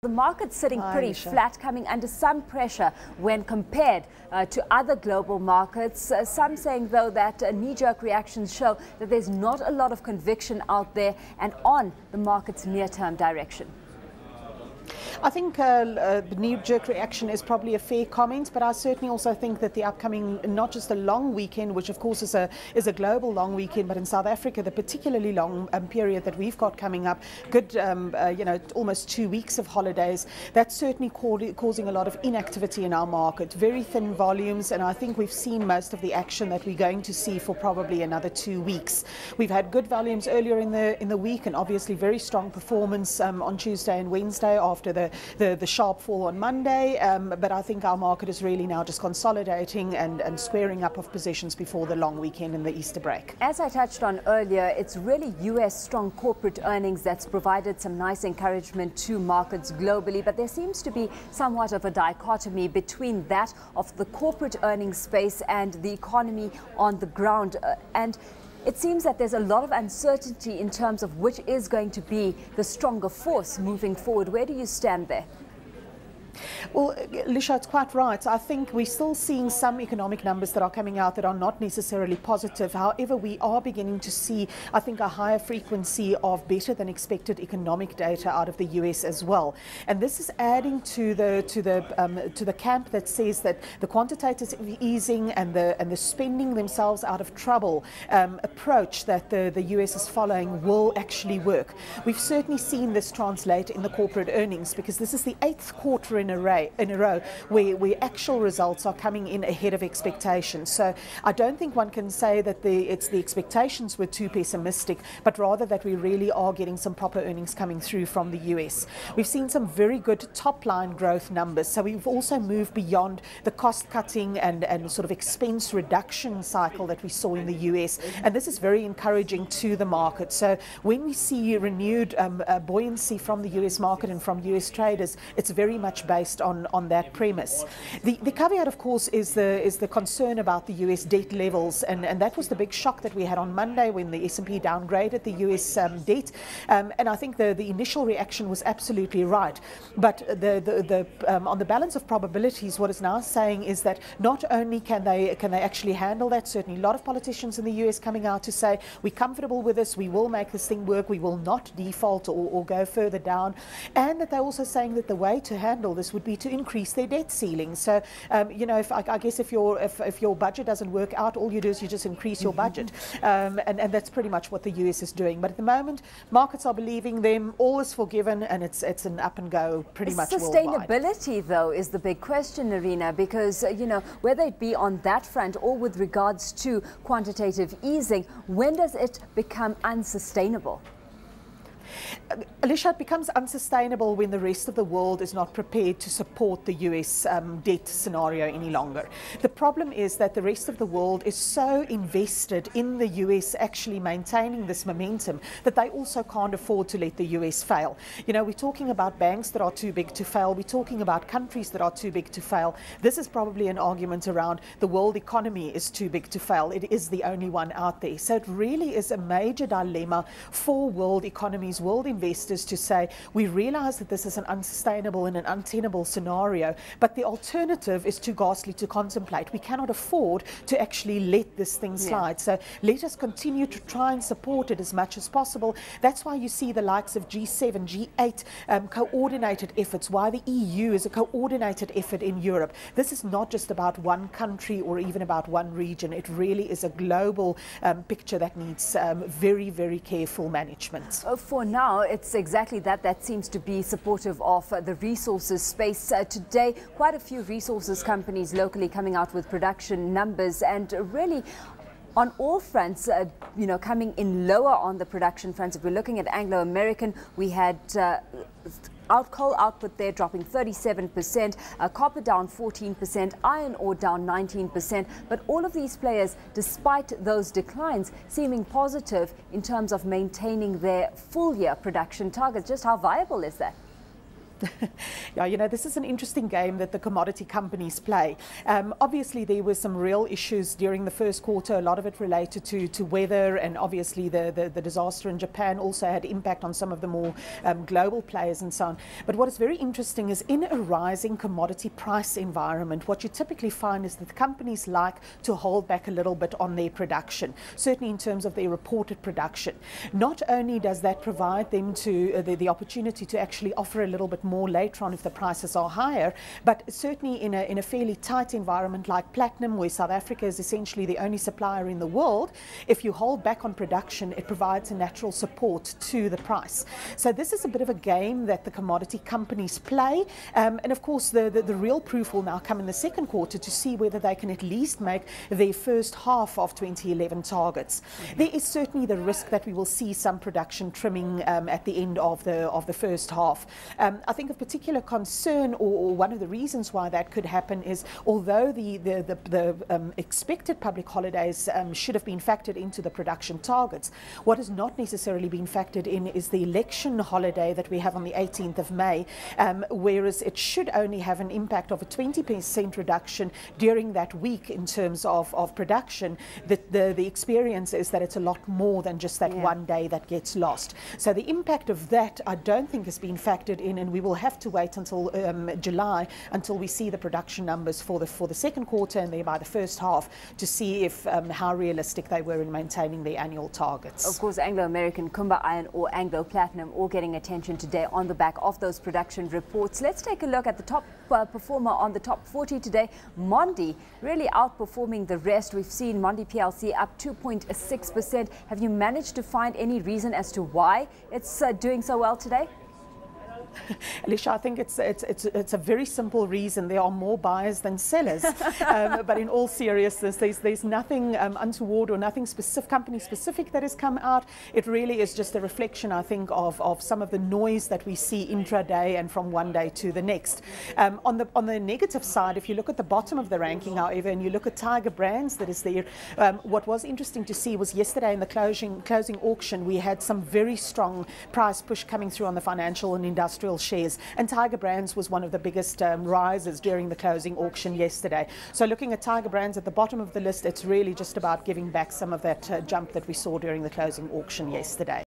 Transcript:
The market's sitting pretty flat, coming under some pressure when compared to other global markets. Some saying, though, that knee-jerk reactions show that there's not a lot of conviction out there and on the market's near-term direction. I think the knee-jerk reaction is probably a fair comment, but I certainly also think that the upcoming, not just a long weekend, which of course is a global long weekend, but in South Africa, the particularly long period that we've got coming up, good, almost 2 weeks of holidays, that's certainly causing a lot of inactivity in our market. Very thin volumes, and I think we've seen most of the action that we're going to see for probably another 2 weeks. We've had good volumes earlier in the week, and obviously very strong performance on Tuesday and Wednesday after the sharp fall on Monday, but I think our market is really now just consolidating and squaring up of positions before the long weekend and the Easter break. As I touched on earlier, it's really US strong corporate earnings that's provided some nice encouragement to markets globally, but there seems to be somewhat of a dichotomy between that of the corporate earnings space and the economy on the ground. And it seems that there's a lot of uncertainty in terms of which is going to be the stronger force moving forward. Where do you stand there? Well, Alishia, it's quite right. I think we're still seeing some economic numbers that are coming out that are not necessarily positive. However, we are beginning to see, I think, a higher frequency of better than expected economic data out of the US as well. And this is adding to the camp that says that the quantitative easing and the spending themselves out of trouble approach that the US is following will actually work. We've certainly seen this translate in the corporate earnings, because this is the 8th quarter in a row where actual results are coming in ahead of expectations. So I don't think one can say that the expectations were too pessimistic, but rather that we really are getting some proper earnings coming through from the US. We've seen some very good top-line growth numbers, so we've also moved beyond the cost-cutting and sort of expense reduction cycle that we saw in the US, and this is very encouraging to the market. So when we see renewed buoyancy from the US market and from US traders, it's very much based on that premise. The caveat, of course, is the concern about the US debt levels, and that was the big shock that we had on Monday when the S&P downgraded the US debt, and I think the initial reaction was absolutely right. But on the balance of probabilities, what it's now saying is that not only can they actually handle that, certainly a lot of politicians in the US coming out to say we're comfortable with this, we will make this thing work, we will not default or go further down, and that they're also saying that the way to handle this would be to increase their debt ceiling. So, I guess if your budget doesn't work out, all you do is you just increase your budget, and that's pretty much what the US is doing. But at the moment, markets are believing them, all is forgiven, and it's an up and go pretty much worldwide. Sustainability, though, is the big question, Nerina, because whether it be on that front or with regards to quantitative easing, when does it become unsustainable? Alishia, it becomes unsustainable when the rest of the world is not prepared to support the US debt scenario any longer. The problem is that the rest of the world is so invested in the US actually maintaining this momentum that they also can't afford to let the US fail. We're talking about banks that are too big to fail. We're talking about countries that are too big to fail. This is probably an argument around the world economy is too big to fail. It is the only one out there. So it really is a major dilemma for world economies, world investors, to say we realize that this is an unsustainable and an untenable scenario, but the alternative is too ghastly to contemplate. We cannot afford to actually let this thing slide. So let us continue to try and support it as much as possible. That's why you see the likes of G7, G8 coordinated efforts, why the EU is a coordinated effort in Europe. This is not just about one country or even about one region. It really is a global picture that needs very, very careful management. For now, it's exactly that seems to be supportive of the resources space. Today, quite a few resources companies locally coming out with production numbers, and really on all fronts, coming in lower on the production fronts. If we're looking at Anglo-American, we had coal output there dropping 37%, copper down 14%, iron ore down 19%. But all of these players, despite those declines, seeming positive in terms of maintaining their full year production targets. Just how viable is that? Yeah, you know, this is an interesting game that the commodity companies play. Obviously, there were some real issues during the first quarter, a lot of it related to weather, and obviously the disaster in Japan also had impact on some of the more global players and so on. But what is very interesting is in a rising commodity price environment, what you typically find is that the companies like to hold back a little bit on their production, certainly in terms of their reported production. Not only does that provide them to the opportunity to actually offer a little bit more later on if the prices are higher, but certainly in a fairly tight environment like platinum, where South Africa is essentially the only supplier in the world, if you hold back on production, it provides a natural support to the price. So this is a bit of a game that the commodity companies play, and of course the real proof will now come in the second quarter to see whether they can at least make their first half of 2011 targets. There is certainly the risk that we will see some production trimming at the end of the first half. I think of particular concern, or one of the reasons why that could happen, is although the expected public holidays should have been factored into the production targets, what has not necessarily been factored in is the election holiday that we have on the 18th of May, whereas it should only have an impact of a 20% reduction during that week in terms of production. The experience is that it's a lot more than just that one day that gets lost. So the impact of that I don't think has been factored in, and we will have to wait until July until we see the production numbers for the second quarter and thereby the first half to see if how realistic they were in maintaining their annual targets. Of course, Anglo-American, Kumba Iron or Anglo Platinum all getting attention today on the back of those production reports. Let's take a look at the top performer on the top 40 today. Mondi really outperforming the rest. We've seen Mondi PLC up 2.6%. Have you managed to find any reason as to why it's doing so well today? Alishia, I think it's a very simple reason. There are more buyers than sellers. But in all seriousness, there's nothing untoward or nothing company specific that has come out. It really is just a reflection, I think, of some of the noise that we see intraday and from one day to the next. On the negative side, if you look at the bottom of the ranking, however, and you look at Tiger Brands that is there, what was interesting to see was yesterday in the closing auction, we had some very strong price push coming through on the financial and industrial shares, and Tiger Brands was one of the biggest risers during the closing auction yesterday. So looking at Tiger Brands at the bottom of the list, it's really just about giving back some of that jump that we saw during the closing auction yesterday.